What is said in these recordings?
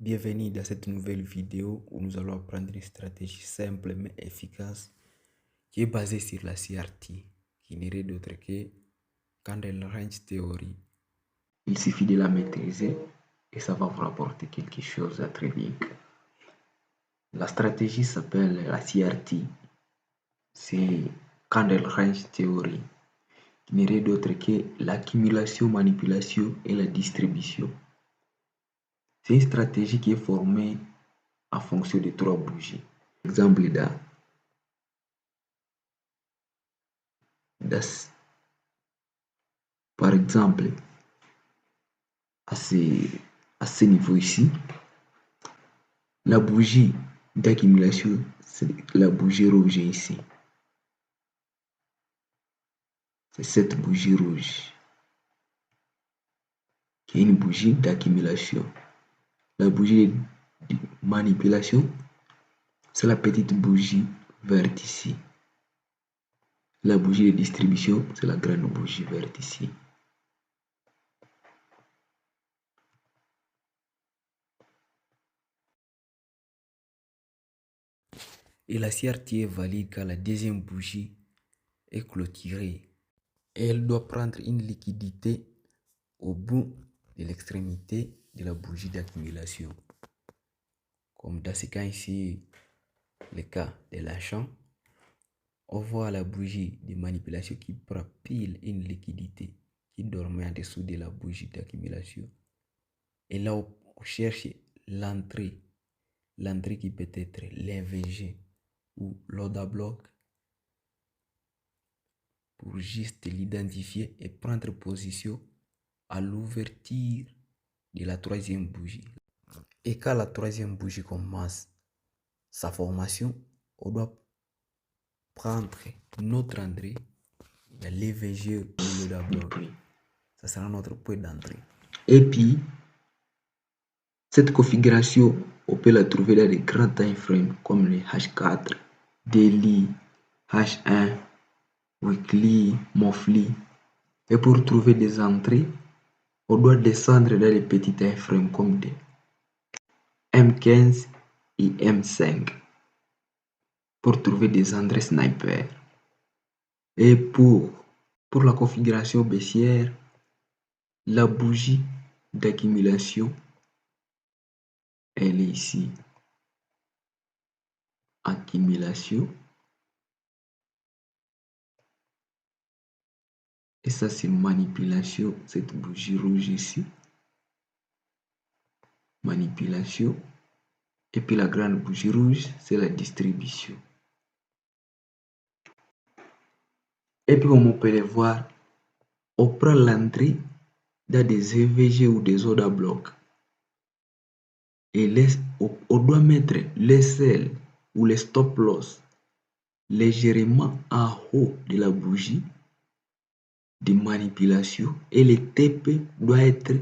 Bienvenue dans cette nouvelle vidéo où nous allons apprendre une stratégie simple mais efficace qui est basée sur la CRT, qui n'est rien d'autre que Candle Range Theory. Il suffit de la maîtriser et ça va vous rapporter quelque chose à très bien. La stratégie s'appelle la CRT, c'est Candle Range Theory, qui n'est rien d'autre que l'accumulation, manipulation et la distribution. C'est une stratégie qui est formée en fonction de 3 bougies. Exemple par exemple, à ce niveau ici, la bougie d'accumulation, c'est la bougie rouge ici. C'est cette bougie rouge qui est une bougie d'accumulation. La bougie de manipulation, c'est la petite bougie verte ici. La bougie de distribution, c'est la grande bougie verte ici. Et la CRT est valide quand la deuxième bougie est clôturée. Et elle doit prendre une liquidité au bout de l'extrémité de la bougie d'accumulation. Comme dans ce cas ici, le cas de l'achat, on voit la bougie de manipulation qui prend pile une liquidité qui dormait en dessous de la bougie d'accumulation. Et là, on cherche l'entrée qui peut être l'EVG ou l'order block pour juste l'identifier et prendre position à l'ouverture de la troisième bougie. Et quand la troisième bougie commence sa formation, on doit prendre notre entrée, l'EVG ou l'order block. Ça sera notre point d'entrée. Et puis, cette configuration, on peut la trouver dans les grands time frames comme le H4, daily, H1, weekly, monthly. Et pour trouver des entrées, on doit descendre dans les petits time frames comme des M15 et M5 pour trouver des entrées sniper. Et pour la configuration baissière, la bougie d'accumulation, elle est ici. Accumulation. Et ça, c'est manipulation. Cette bougie rouge ici. Manipulation. Et puis la grande bougie rouge, c'est la distribution. Et puis comme on peut le voir, on prend l'entrée dans des EVG ou des order blocks. Et on doit mettre les sels ou les stop loss légèrement en haut de la bougie de manipulation et le TP doit être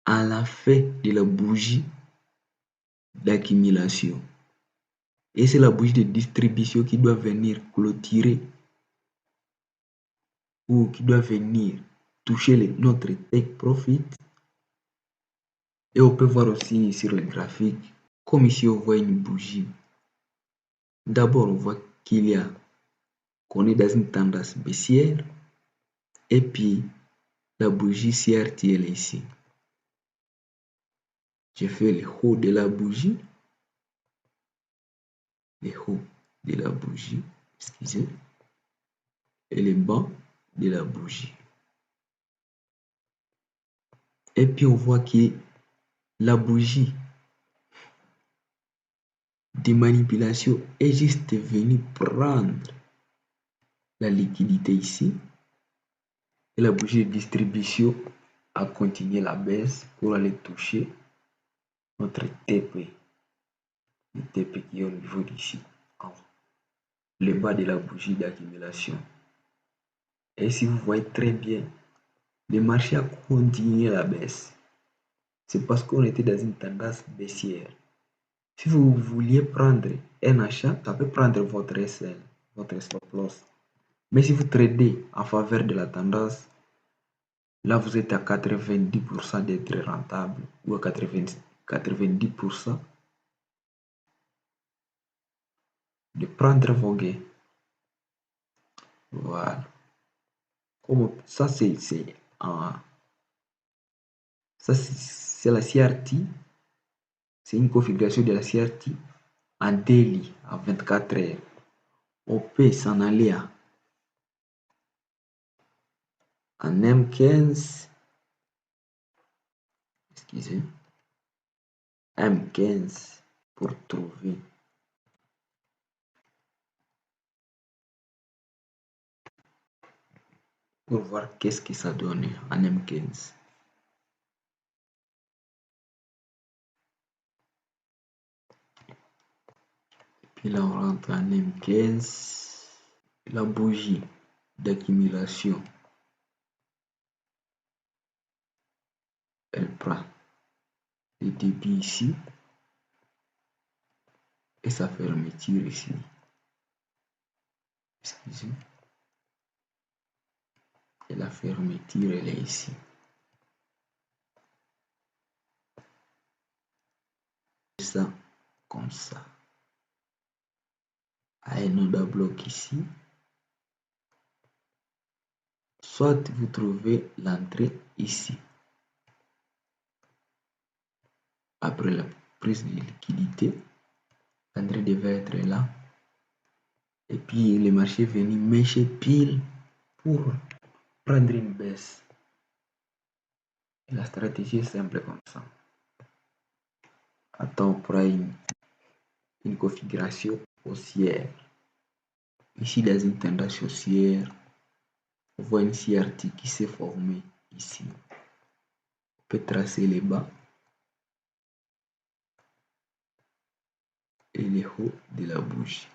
à la fin de la bougie d'accumulation. Et c'est la bougie de distribution qui doit venir clôturer ou qui doit venir toucher notre take profit. Et on peut voir aussi sur le graphique, comme ici on voit une bougie. D'abord on voit qu'on est dans une tendance baissière et puis la bougie CRT elle est ici. Je fais le haut de la bougie, le haut de la bougie, excusez, et le bas de la bougie. Et puis on voit que la bougie de manipulation est juste venue prendre la liquidité ici. Et la bougie de distribution a continué la baisse pour aller toucher notre TP. Le TP qui est au niveau d'ici, le bas de la bougie d'accumulation. Et si vous voyez très bien, le marché a continué la baisse. C'est parce qu'on était dans une tendance baissière. Si vous vouliez prendre un achat, ça peut prendre votre SL, votre stop loss. Mais si vous tradez en faveur de la tendance, là vous êtes à 90% d'être rentable ou à 90%. 90%, de prendre vos gains. Voilà. Comme ça, c'est la CRT. C'est une configuration de la CRT en daily à 24 heures. On peut s'en aller en M15. Excusez. M15 pour trouver. Pour voir qu'est-ce que ça donne en M15. Puis là, on rentre en M15. La bougie d'accumulation, elle prend le débit ici et sa fermeture ici. Excusez. Et la fermeture, elle est ici. Ça, comme ça. Un autre bloc ici. Soit vous trouvez l'entrée ici. Après la prise de liquidité, l'entrée devait être là. Et puis le marché est venu mêcher pile pour prendre une baisse. Et la stratégie est simple comme ça. Attends, on prend une configuration haussière. Ici, dans une tendance haussière, on voit une CRT qui s'est formée ici. On peut tracer les bas et les hauts de la bougie.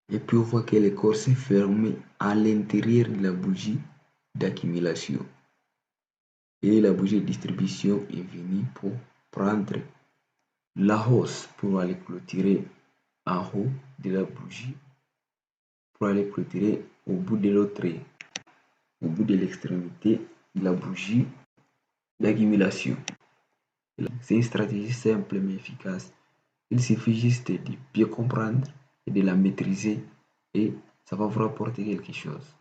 Et puis on voit que le corps s'est fermé à l'intérieur de la bougie d'accumulation. Et la bougie de distribution est venue pour prendre la hausse pour aller clôturer en haut de la bougie, pour aller clôturer au bout de l'autre, au bout de l'extrémité de la bougie d'accumulation. C'est une stratégie simple mais efficace. Il suffit juste de bien comprendre et de la maîtriser et ça va vous rapporter quelque chose.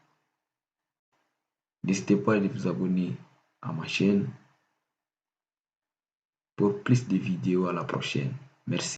N'hésitez pas à vous abonner à ma chaîne pour plus de vidéos. À la prochaine. Merci.